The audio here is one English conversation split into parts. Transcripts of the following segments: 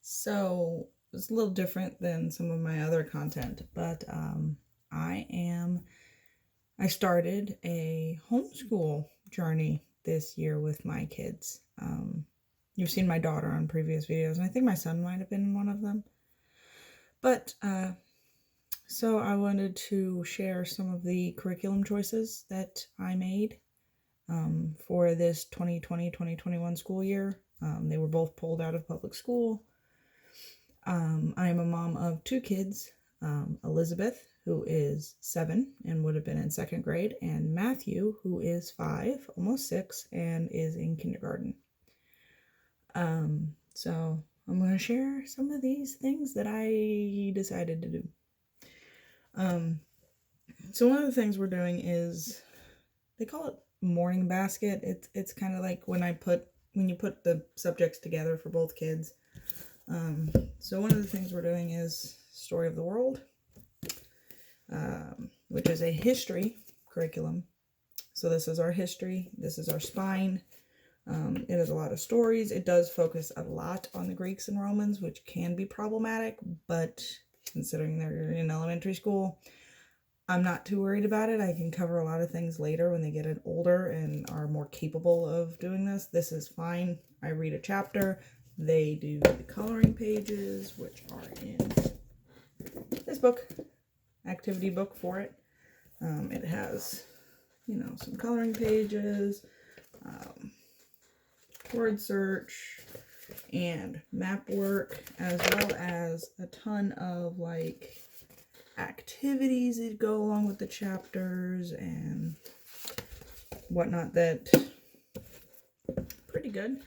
So it's a little different than some of my other content, but I started a homeschool journey this year with my kids. You've seen my daughter on previous videos, and I think my son might have been in one of them. But so I wanted to share some of the curriculum choices that I made for this 2020-2021 school year. They were both pulled out of public school. I am a mom of two kids, Elizabeth, who is 7 and would have been in 2nd grade, and Matthew, who is 5, almost 6, and is in kindergarten. So I'm going to share some of these things that I decided to do. So one of the things we're doing is, they call it morning basket. It's kind of like when you put the subjects together for both kids. So one of the things we're doing is Story of the World, which is a history curriculum. So this is our history. This is our spine. It has a lot of stories. It does focus a lot on the Greeks and Romans, which can be problematic, but considering they're in elementary school, I'm not too worried about it. I can cover a lot of things later when they get older and are more capable of doing this. This is fine. I read a chapter. They do the coloring pages, which are in this book, activity book for it. It has, some coloring pages, word search, and map work, as well as a ton of activities that go along with the chapters and whatnot. That pretty good.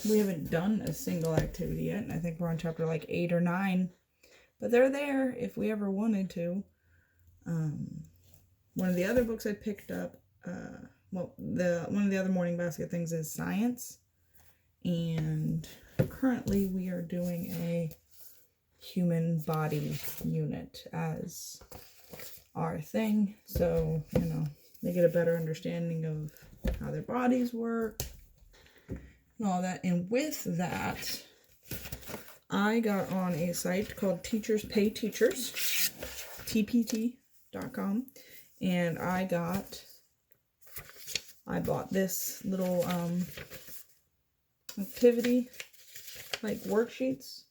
We haven't done a single activity yet, and I think we're on chapter 8 or 9, but they're there if we ever wanted to. One of the other books I picked up, one of the other morning basket things is science, and currently we are doing a human body unit as our thing, so they get a better understanding of how their bodies work and all that. And with that, I got on a site called Teachers Pay Teachers, tpt.com, and I bought this little activity worksheets.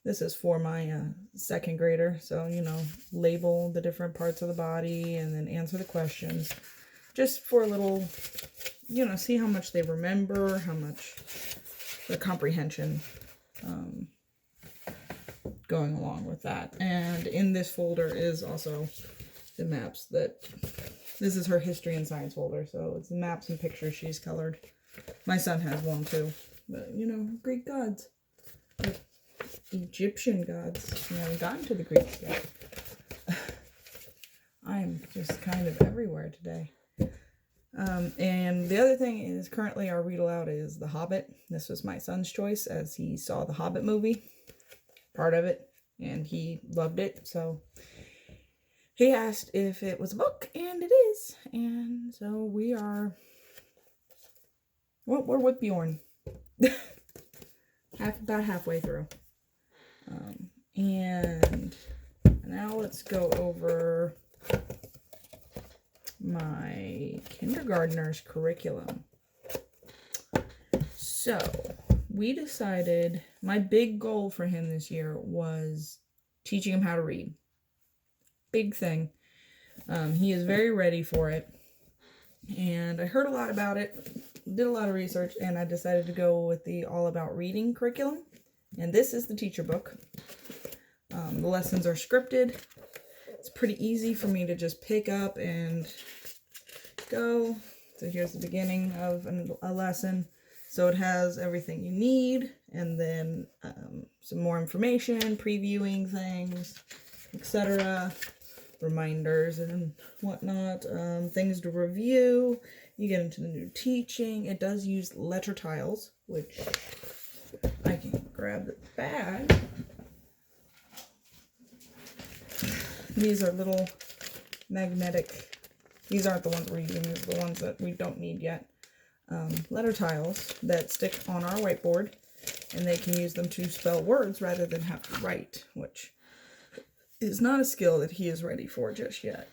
This is for my 2nd grader, so label the different parts of the body and then answer the questions, just for a little, see how much they remember, how much the comprehension going along with that. And in this folder is also the maps. This is her history and science folder, so it's the maps and pictures she's colored. My son has one too, but Greek gods, Egyptian gods. We haven't gotten to the Greeks yet. I'm just kind of everywhere today. And the other thing is, currently our read aloud is The Hobbit. This was my son's choice, as he saw the Hobbit movie, part of it, and he loved it. So he asked if it was a book, and it is. And so we're with Bjorn. About halfway through. And now let's go over my kindergartner's curriculum. So we decided, my big goal for him this year was teaching him how to read. Big thing. He is very ready for it, and I heard a lot about it, did a lot of research, and I decided to go with the All About Reading curriculum. And this is the teacher book. The lessons are scripted. It's pretty easy for me to just pick up and go. So here's the beginning of a lesson. So it has everything you need, and then some more information, previewing things, etc., reminders and whatnot, things to review. You get into the new teaching. It does use letter tiles, which I can grab the bag. These are little magnetic, these aren't the ones we're using, these are the ones that we don't need yet. Letter tiles that stick on our whiteboard. and they can use them to spell words rather than have to write, which is not a skill that he is ready for just yet.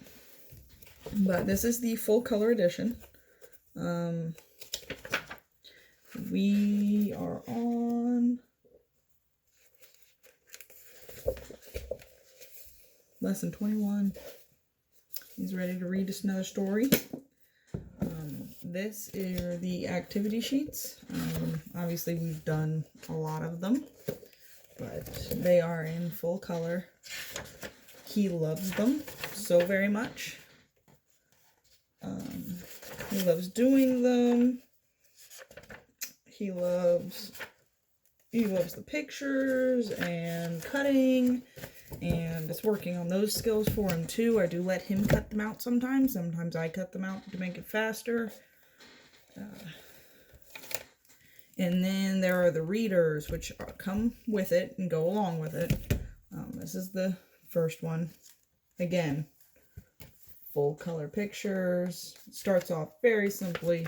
But this is the full color edition. We are on lesson 21. He's ready to read us another story. This are the activity sheets. Obviously we've done a lot of them, but they are in full color. He loves them so very much. He loves doing them. He loves the pictures and cutting, and it's working on those skills for him too. I do let him cut them out sometimes. Sometimes I cut them out to make it faster. And then there are the readers, which come with it and go along with it. This is the first one. Again, full color pictures. It starts off very simply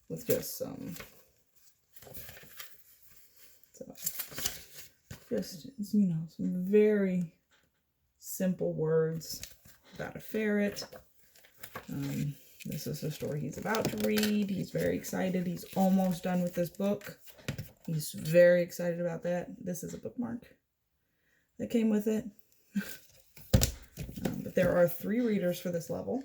with just some, some very simple words about a ferret. This is the story he's about to read. He's very excited. He's almost done with this book. He's very excited about that. This is a bookmark that came with it. But there are 3 readers for this level.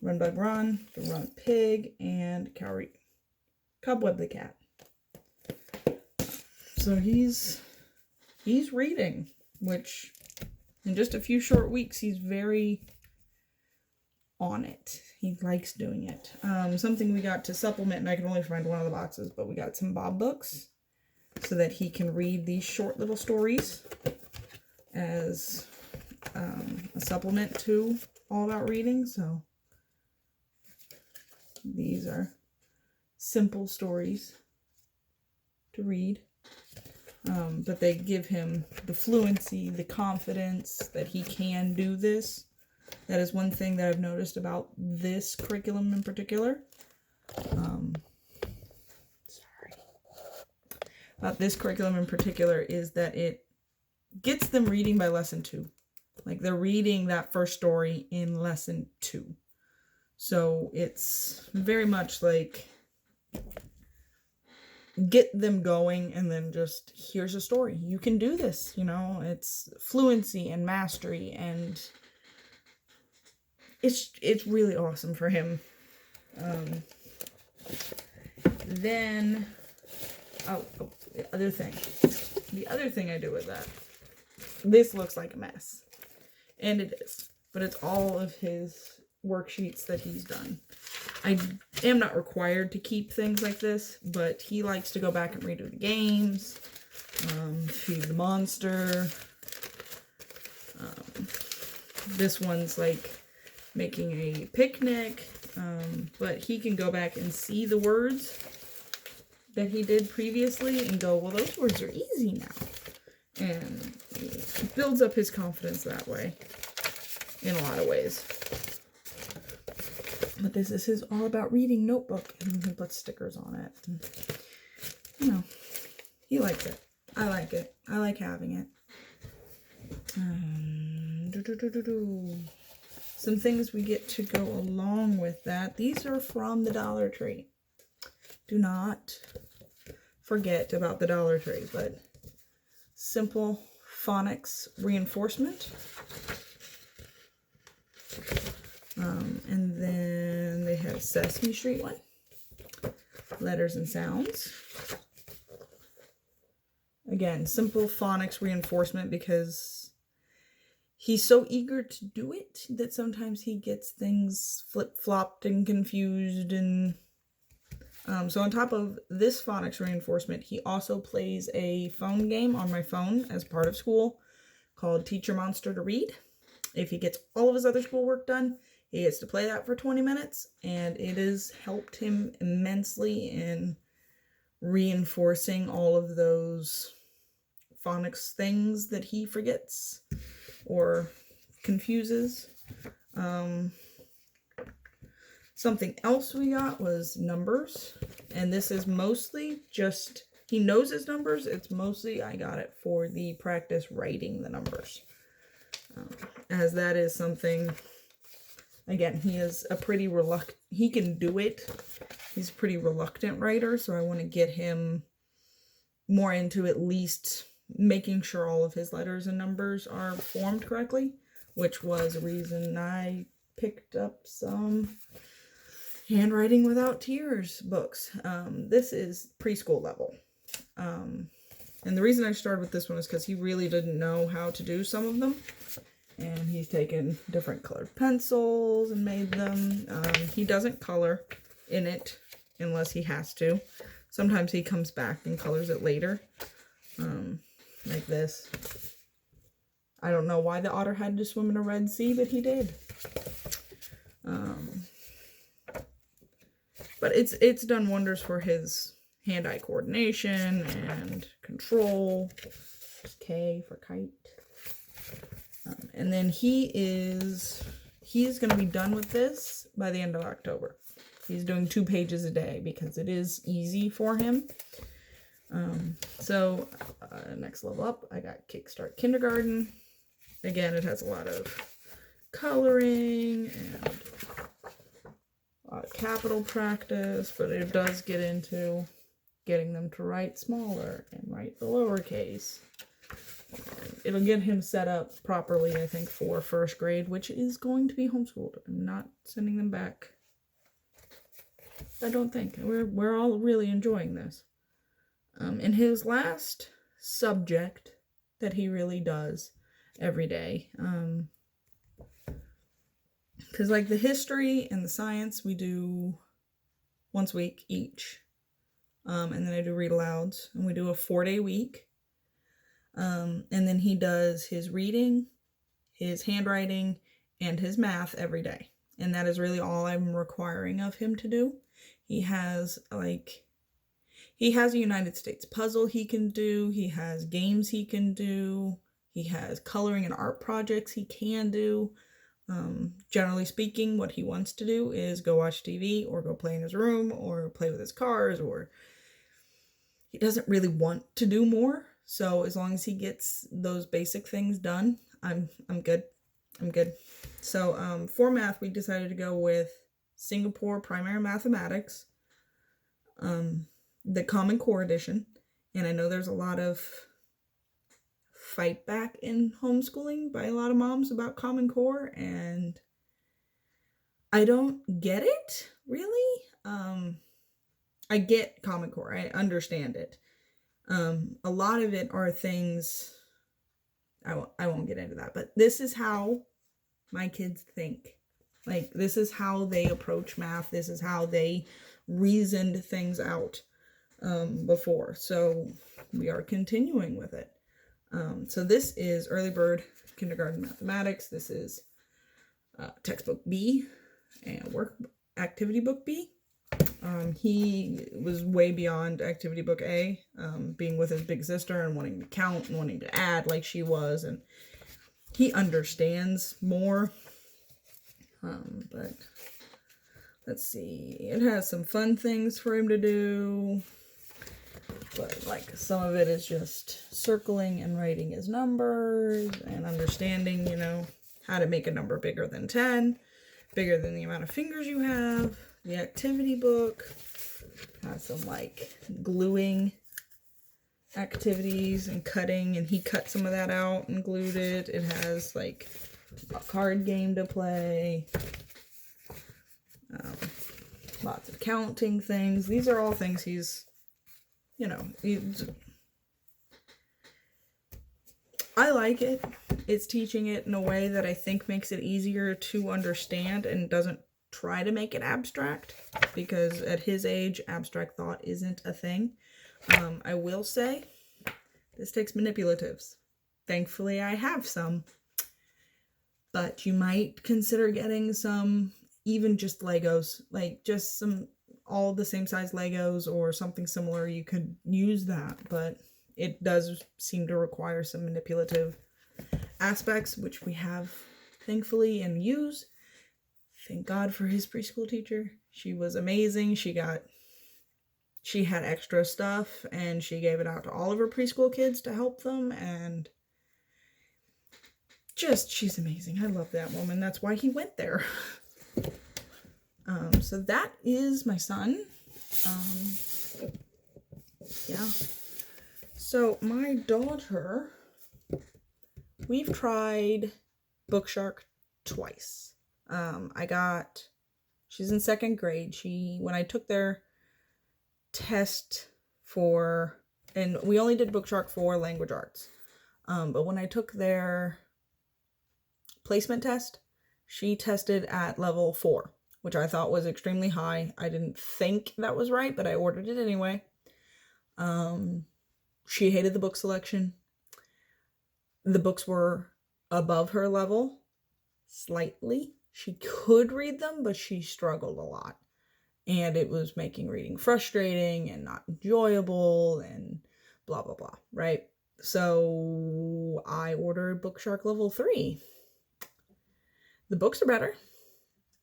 Run Bug Run, The Run Pig, and Cobweb the Cat. So he's reading, which in just a few short weeks he's very on it. He likes doing it. Something we got to supplement, and I can only find one of the boxes, but we got some Bob books so that he can read these short little stories as a supplement to All About Reading. So these are simple stories to read, but they give him the fluency, the confidence that he can do this. That is one thing that I've noticed about this curriculum in particular. About this curriculum in particular is that it gets them reading by lesson 2. Like, they're reading that first story in lesson 2. So it's very much like get them going and then just, here's a story. You can do this, it's fluency and mastery, and it's really awesome for him. Then, the other thing I do with that, this looks like a mess, and it is, but it's all of his worksheets that he's done. I am not required to keep things like this, but he likes to go back and redo the games, Feed the Monster. This one's like making a picnic, but he can go back and see the words that he did previously and go, well, those words are easy now. And it builds up his confidence that way in a lot of ways. But this is his All About Reading notebook, and he puts stickers on it. And, he likes it. I like it. I like having it. Some things we get to go along with that. These are from the Dollar Tree. Do not forget about the Dollar Tree, but simple phonics reinforcement. And then they have Sesame Street one. Letters and sounds. Again, simple phonics reinforcement, because he's so eager to do it that sometimes he gets things flip-flopped and confused. And so on top of this phonics reinforcement, he also plays a phone game on my phone as part of school called Teach Your Monster to Read. If he gets all of his other schoolwork done, he gets to play that for 20 minutes, and it has helped him immensely in reinforcing all of those phonics things that he forgets or confuses. Something else we got was numbers, and this is mostly just he knows his numbers. It's mostly I got it for the practice writing the numbers. As that is something, again, he is a pretty reluctant, he can do it. He's a pretty reluctant writer, so I want to get him more into at least making sure all of his letters and numbers are formed correctly, which was a reason I picked up some Handwriting Without Tears books. This is preschool level. And the reason I started with this one is because he really didn't know how to do some of them. And he's taken different colored pencils and made them. He doesn't color in it unless he has to. Sometimes he comes back and colors it later. Like this. I don't know why the otter had to swim in a Red Sea, but he did. But it's done wonders for his hand-eye coordination and control. There's K for kite. And then he's going to be done with this by the end of October. He's doing 2 pages a day because it is easy for him. So next level up, I got Kickstart Kindergarten. Again, it has a lot of coloring and a lot of capital practice, but it does get into getting them to write smaller and write the lowercase. It'll get him set up properly, I think, for 1st grade, which is going to be homeschooled. I'm not sending them back. I don't think. We're all really enjoying this. In his last subject that he really does every day, because like the history and the science we do once a week each, and then I do read alouds, and we do a 4-day week. And then he does his reading, his handwriting, and his math every day. And that is really all I'm requiring of him to do. He has a United States puzzle he can do. He has games he can do. He has coloring and art projects he can do. Generally speaking, what he wants to do is go watch TV or go play in his room or play with his cars, or he doesn't really want to do more. So as long as he gets those basic things done, I'm good. I'm good. So for math, we decided to go with Singapore Primary Mathematics, the Common Core edition. And I know there's a lot of fight back in homeschooling by a lot of moms about Common Core, and I don't get it, really. I get Common Core. I understand it. A lot of it are things, I won't get into that, but this is how my kids think. Like, this is how they approach math. This is how they reasoned things out before. So we are continuing with it. So this is Early Bird Kindergarten Mathematics. This is textbook B and work activity book B. He was way beyond activity book A, being with his big sister and wanting to count and wanting to add like she was, and he understands more. But let's see, it has some fun things for him to do, but like some of it is just circling and writing his numbers and understanding, how to make a number bigger than 10, bigger than the amount of fingers you have. The activity book has some like gluing activities and cutting, and he cut some of that out and glued it. It has like a card game to play, lots of counting things. These are all things I like it. It's teaching it in a way that I think makes it easier to understand and doesn't try to make it abstract, because at his age, abstract thought isn't a thing. I will say, this takes manipulatives. Thankfully, I have some. But you might consider getting some, even just Legos, like just some, all the same size Legos or something similar. You could use that, but it does seem to require some manipulative aspects, which we have, thankfully, and use. Thank God for his preschool teacher. She was amazing. She got she had extra stuff and she gave it out to all of her preschool kids to help them, and just, she's amazing. I love that woman. That's why he went there. So that is my son. Yeah. So my daughter, we've tried Bookshark twice. She's in 2nd grade. When I took their test and we only did Bookshark for language arts. But when I took their placement test, she tested at level 4, which I thought was extremely high. I didn't think that was right, but I ordered it anyway. She hated the book selection. The books were above her level, slightly. She could read them, but she struggled a lot. And it was making reading frustrating and not enjoyable and blah, blah, blah, right? So I ordered Bookshark level 3. The books are better.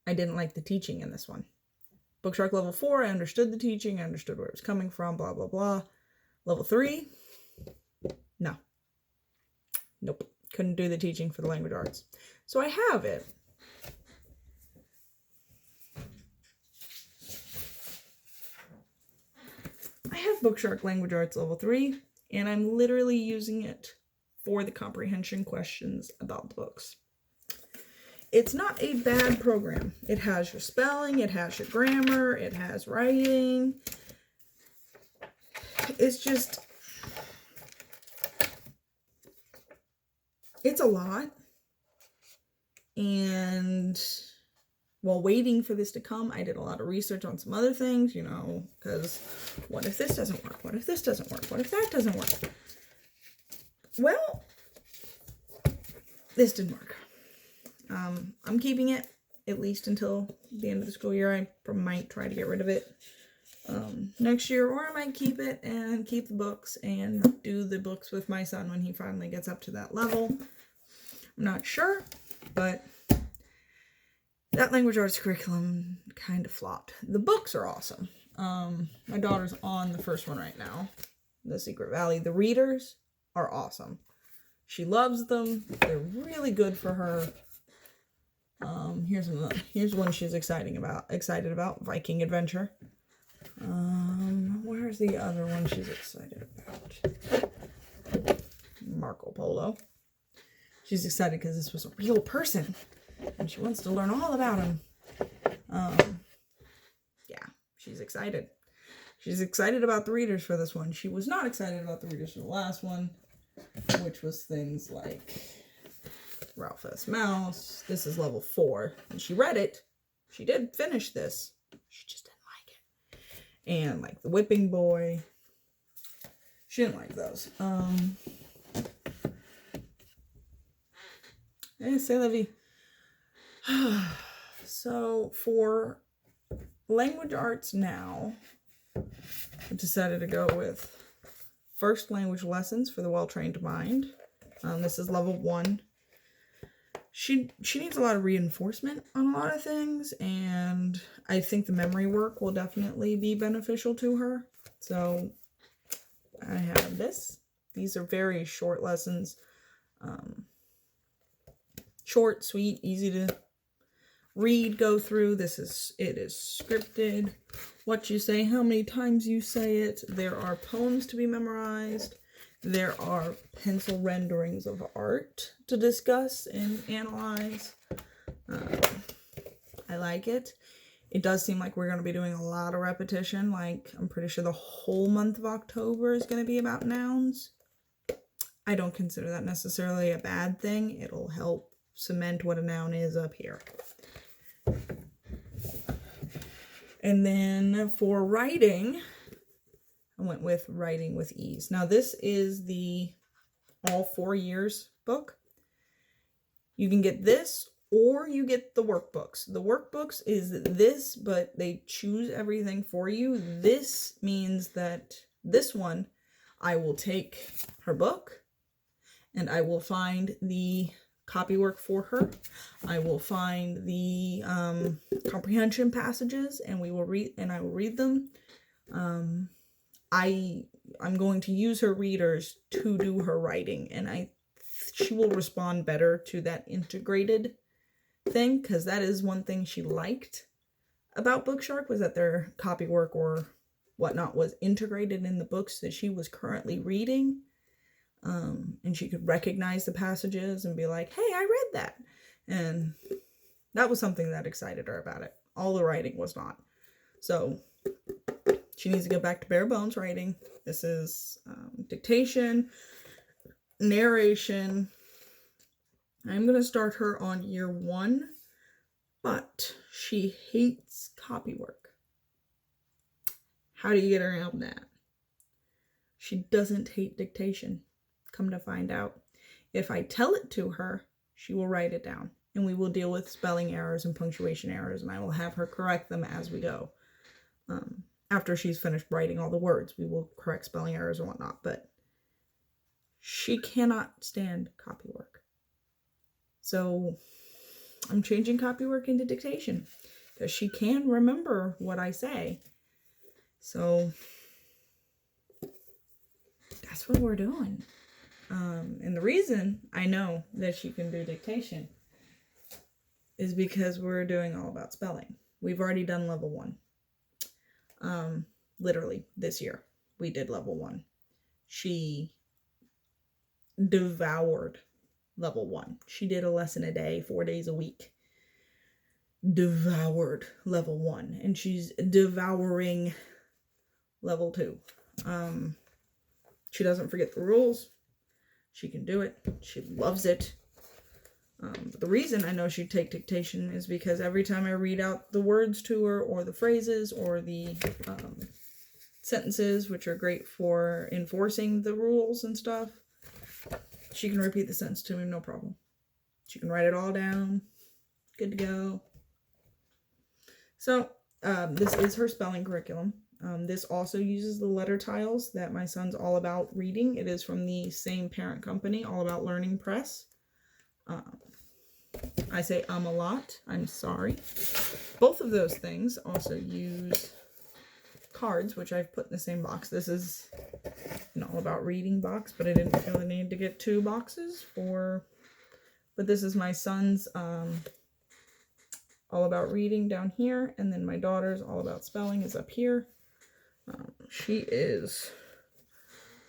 I didn't like the teaching in this one. Bookshark level 4, I understood the teaching, I understood where it was coming from, blah, blah, blah. Level 3, no. Nope. Couldn't do the teaching for the language arts. So I have it. I have Bookshark Language Arts Level 3, and I'm literally using it for the comprehension questions about the books. It's not a bad program. It has your spelling, it has your grammar, it has writing. It's just, it's a lot. And while waiting for this to come, I did a lot of research on some other things, because what if this doesn't work? What if this doesn't work? What if that doesn't work? Well, this didn't work. I'm keeping it at least until the end of the school year. I might try to get rid of it next year, or I might keep it and keep the books and do the books with my son when he finally gets up to that level. I'm not sure, but that language arts curriculum kind of flopped. The books are awesome. My daughter's on the first one right now, The Secret Valley. The readers are awesome. She loves them. They're really good for her. Here's one she's excited about, Viking Adventure. Where's the other one she's excited about? Marco Polo. She's excited because this was a real person, and she wants to learn all about him. Yeah, she's excited. She's excited about the readers for this one. She was not excited about the readers for the last one, which was things like Ralph S. Mouse. This is level 4. And she read it. She did finish this. She just didn't like it. And like The Whipping Boy. She didn't like those. C'est la vie. So for language arts now, I decided to go with First Language Lessons for the Well-Trained Mind. This is level 1. She needs a lot of reinforcement on a lot of things, and I think the memory work will definitely be beneficial to her. So I have this. These are very short lessons. Short, sweet, easy to read, go through. It is scripted. What you say, how many times you say it. There are poems to be memorized. There are pencil renderings of art to discuss and analyze. I like it. It does seem like we're going to be doing a lot of repetition. Like, I'm pretty sure the whole month of October is going to be about nouns. I don't consider that necessarily a bad thing. It'll help cement what a noun is up here. And then for writing, I went with Writing with Ease. Now this is the all 4 years book. You can get this or you get the workbooks. The workbooks is this, but they choose everything for you. This means that this one, I will take her book and I will find the copywork for her. I will find the comprehension passages and I will read them. I'm going to use her readers to do her writing, and she will respond better to that integrated thing, because that is one thing she liked about Bookshark, was that their copywork or whatnot was integrated in the books that she was currently reading, and she could recognize the passages and be like, hey, I read that, and that was something that excited her about it. All the writing was not. So she needs to go back to bare bones writing. This is dictation, narration. I'm going to start her on year 1, but she hates copywork. How do you get around that? She doesn't hate dictation. Come to find out, if I tell it to her, she will write it down, and we will deal with spelling errors and punctuation errors, and I will have her correct them as we go. After she's finished writing all the words, we will correct spelling errors and whatnot, but she cannot stand copywork. So I'm changing copywork into dictation, because she can remember what I say. So that's what we're doing. And the reason I know that she can do dictation is because we're doing all about spelling. We've already done level 1. Literally this year we did level 1. She devoured level 1. She did a lesson a day, 4 days a week. Devoured level 1, and she's devouring level 2. She doesn't forget the rules. She can do it. She loves it. But the reason I know she'd take dictation is because every time I read out the words to her, or the phrases, or the sentences, which are great for enforcing the rules and stuff, she can repeat the sentence to me, no problem. She can write it all down. Good to go. So, this is her spelling curriculum. This also uses the letter tiles that my son's All About Reading. It is from the same parent company, All About Learning Press. I say a lot. I'm sorry. Both of those things also use cards, which I've put in the same box. This is an All About Reading box, but I didn't feel the need to get 2 boxes for... But this is my son's All About Reading down here, and then my daughter's All About Spelling is up here. She is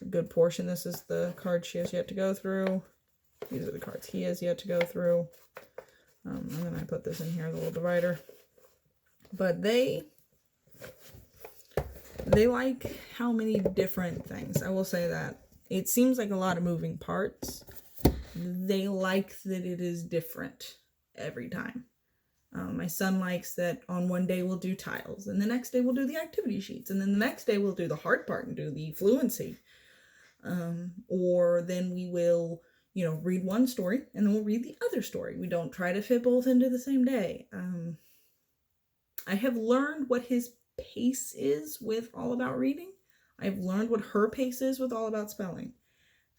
a good portion. This is the card she has yet to go through. These are the cards he has yet to go through. And then I put this in here, the little divider. But they like how many different things. I will say that. It seems like a lot of moving parts. They like that it is different every time. My son likes that on one day we'll do tiles, and the next day we'll do the activity sheets, and then the next day we'll do the hard part and do the fluency. Or then we will, read one story, and then we'll read the other story. We don't try to fit both into the same day. I have learned what his pace is with All About Reading. I've learned what her pace is with All About Spelling.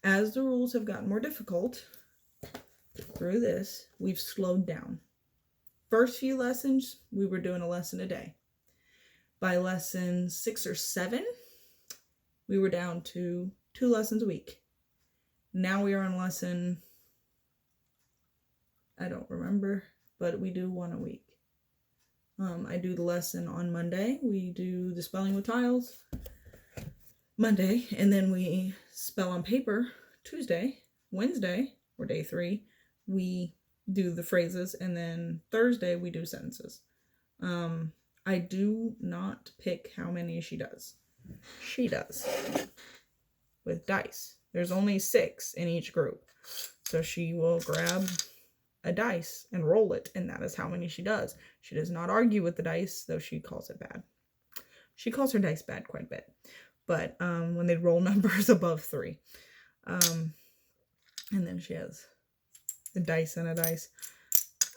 As the rules have gotten more difficult through this, we've slowed down. First few lessons, we were doing a lesson a day. By lesson 6 or 7, we were down to 2 lessons a week. Now we are on lesson, I don't remember, but we do 1 a week. I do the lesson on Monday. We do the spelling with tiles Monday, and then we spell on paper Tuesday. Wednesday, or day 3, we do the phrases, and then Thursday we do sentences. I do not pick how many she does. She does. With dice. There's only 6 in each group. So she will grab a dice and roll it, and that is how many she does. She does not argue with the dice, though she calls it bad. She calls her dice bad quite a bit. But when they roll numbers above 3. And then she has the dice and a dice.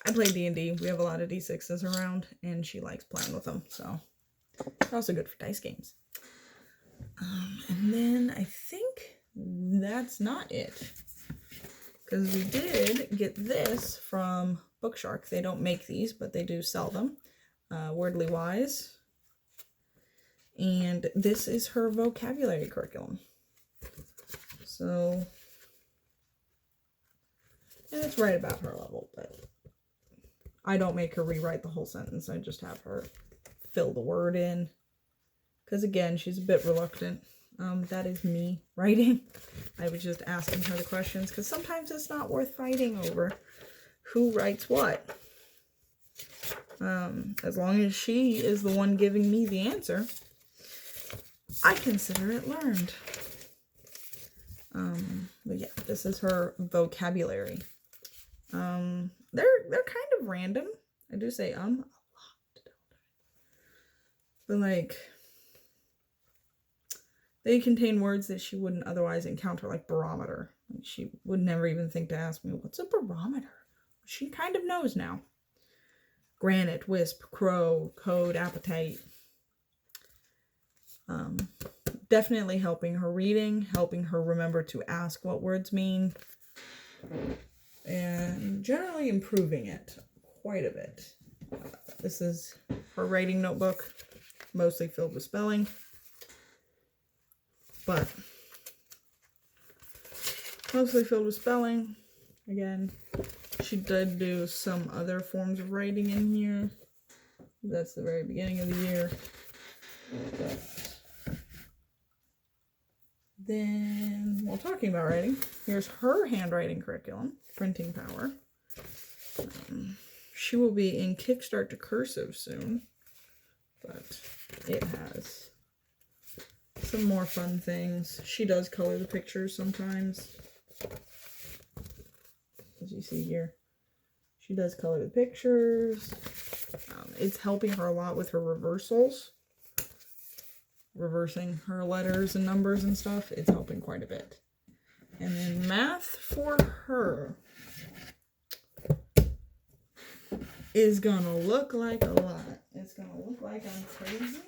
I play D&D. We have a lot of D6s around, and she likes playing with them. So they're also good for dice games. And then I think that's not it. Because we did get this from Bookshark. They don't make these, but they do sell them. Wordly Wise. And this is her vocabulary curriculum. So, and it's right about her level, but I don't make her rewrite the whole sentence. I just have her fill the word in. Because again, she's a bit reluctant. That is me writing. I was just asking her the questions because sometimes it's not worth fighting over who writes what. As long as she is the one giving me the answer, I consider it learned. But yeah, this is her vocabulary. They're kind of random. I do say a lot. But like, they contain words that she wouldn't otherwise encounter, like barometer. She would never even think to ask me, what's a barometer? She kind of knows now. Granite, wisp, crow, code, appetite. Definitely helping her reading, helping her remember to ask what words mean, and generally improving it quite a bit. This is her writing notebook, mostly filled with spelling, but mostly filled with spelling. Again, she did do some other forms of writing in here. That's the very beginning of the year. But then, while talking about writing, here's her handwriting curriculum, Printing Power. She will be in Kickstart to Cursive soon, but it has some more fun things. She does color the pictures sometimes, as you see here. She does color the pictures. It's helping her a lot with her reversals. Reversing her letters and numbers and stuff. It's helping quite a bit. And then math for her is gonna look like a lot. It's gonna look like I'm crazy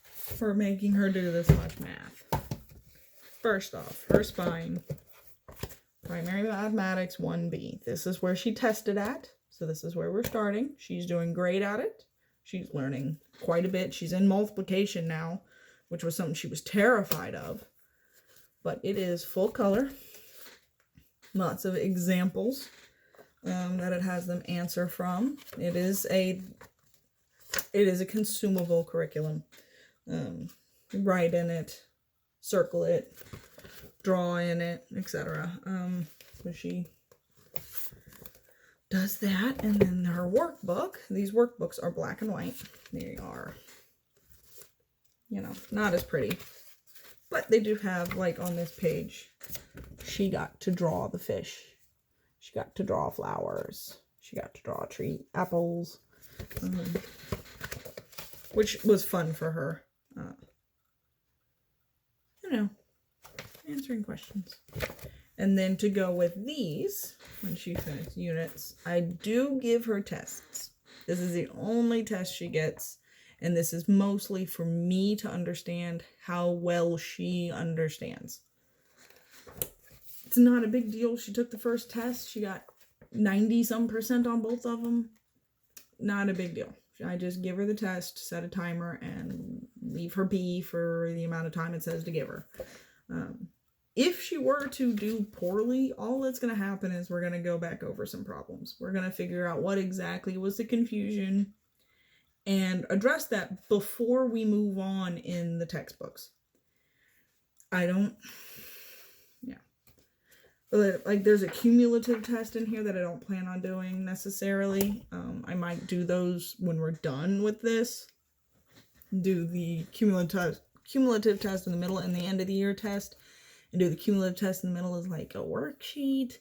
for making her do this much math. First off, her spine, primary mathematics 1B. This is where she tested at, so this is where we're starting. She's doing great at it. She's learning quite a bit. She's in multiplication now, which was something she was terrified of. But it is full color. Lots of examples that it has them answer from. It is a consumable curriculum. Write in it, circle it, draw in it, etc. So she does that. And then her workbook, these workbooks are black and white. They are, not as pretty, but they do have, like on this page, she got to draw the fish, she got to draw flowers, she got to draw a tree, apples, which was fun for her. Answering questions. And then to go with these, when she finishes units, I do give her tests. This is the only test she gets, and this is mostly for me to understand how well she understands. It's not a big deal. She took the first test. She got 90-some% on both of them. Not a big deal. I just give her the test, set a timer, and leave her be for the amount of time it says to give her. If she were to do poorly, all that's going to happen is we're going to go back over some problems. We're going to figure out what exactly was the confusion and address that before we move on in the textbooks. Like, there's a cumulative test in here that I don't plan on doing necessarily. I might do those when we're done with this. Do the cumulative test in the middle and the end of the year test. And do the cumulative test in the middle as like a worksheet.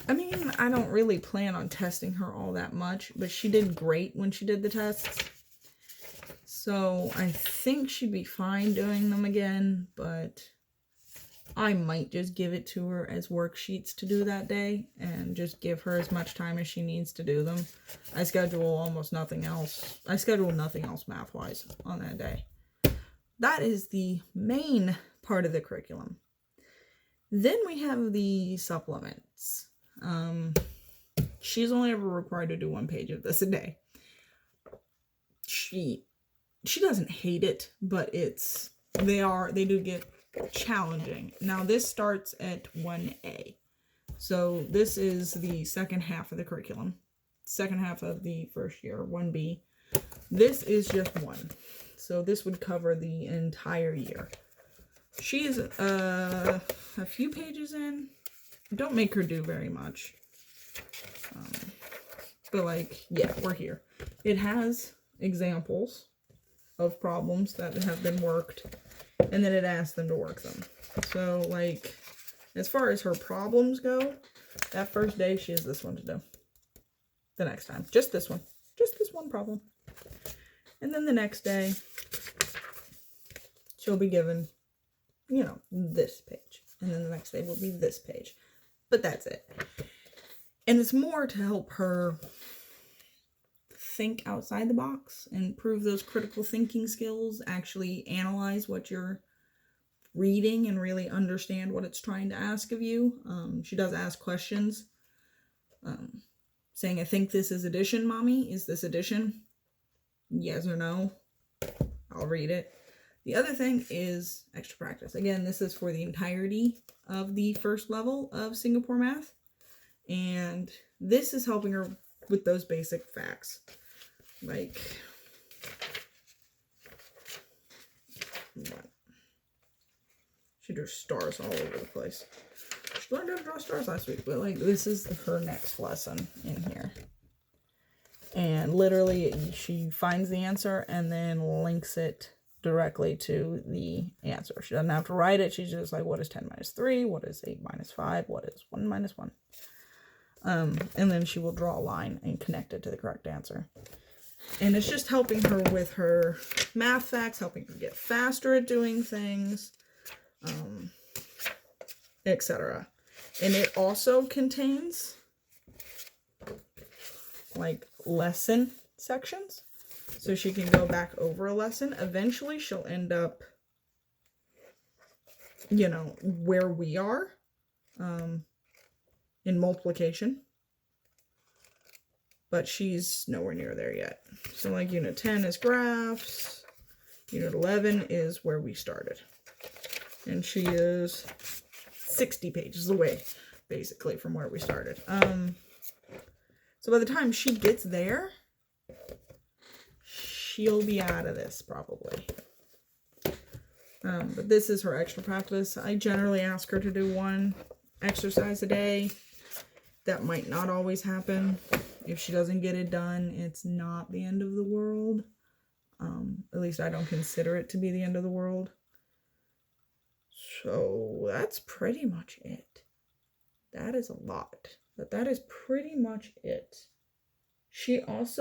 I mean, I don't really plan on testing her all that much, but she did great when she did the tests. So I think she'd be fine doing them again, but I might just give it to her as worksheets to do that day and just give her as much time as she needs to do them. I schedule nothing else math-wise on that day. That is the main part of the curriculum. Then we have the supplements. She's only ever required to do 1 page of this a day. she doesn't hate it, but they do get challenging. Now this starts at 1A. So this is the second half of the curriculum. Second half of the first year, 1B. This is just 1. So this would cover the entire year. She's a few pages in. Don't make her do very much. But like, yeah, we're here. It has examples of problems that have been worked, and then it asks them to work them. So like, as far as her problems go, that first day she has this one to do. The next time, just this one problem. And then the next day, she'll be given, you know, this page. And then the next day will be this page. But that's it. And it's more to help her think outside the box and improve those critical thinking skills, actually analyze what you're reading and really understand what it's trying to ask of you. She does ask questions, saying, I think this is addition, Mommy. Is this addition? Yes or no? I'll read it. The other thing is extra practice. Again, this is for the entirety of the first level of Singapore math. And this is helping her with those basic facts. Like, what? She drew stars all over the place. She learned how to draw stars last week, but like, this is her next lesson in here. And literally, she finds the answer and then links it directly to the answer. She doesn't have to write it. She's just like, what is 10 minus 3? What is 8 minus 5? What is 1 minus 1? And then she will draw a line and connect it to the correct answer. And it's just helping her with her math facts, helping her get faster at doing things, etc. And it also contains like lesson sections. So she can go back over a lesson. Eventually she'll end up, you know, where we are in multiplication. But she's nowhere near there yet. So like Unit 10 is graphs. Unit 11 is where we started. And she is 60 pages away, basically, from where we started. So by the time she gets there, she'll be out of this, probably. But this is her extra practice. I generally ask her to do 1 exercise a day. That might not always happen. If she doesn't get it done, it's not the end of the world. At least I don't consider it to be the end of the world. So that's pretty much it. That is a lot. But that is pretty much it. She also